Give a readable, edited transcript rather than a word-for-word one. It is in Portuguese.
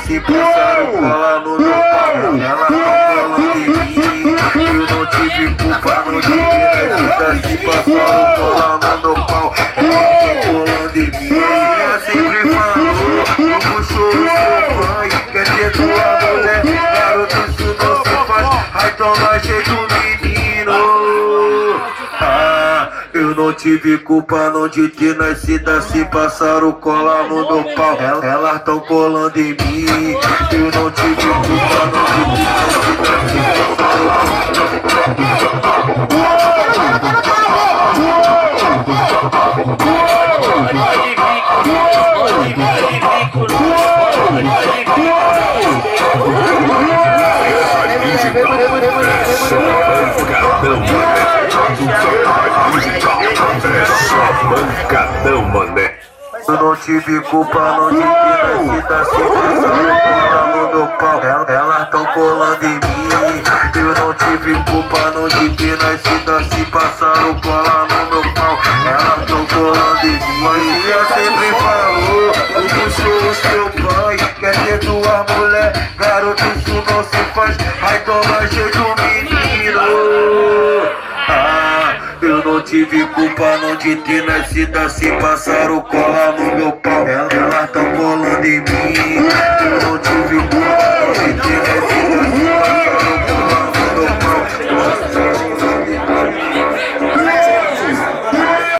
Se passaram cola no meu pau, ela não falando de mim. Eu não tive culpa, não tive nada. Se passaram cola no meu pau, ela não colando de mim. Ela sempre falou, não puxou o seu pai. Quer ser tua mulher, garoto, isso não se faz. Ai, toma jeito, menino. Eu não tive culpa não de ter nascido. Se passaram cola no meu pau, elas tão colando em mim. Eu não tive culpa não de ter nascido. Pancadão, mané. Eu não tive culpa não de ter nascido. Se passaram cola no meu pau, elas tão colando em mim. Eu não tive culpa não de ter nascido. Se passaram cola no meu pau, elas tão colando em mim. Mas ela sempre falou, não puxou o seu pai. Quer ser tua mulher, garoto, isso não se faz. Ai, toma jeito, menino. Eu não tive culpa não de ter nascido. Se passaram cola no meu pau, elas tão colando em mim.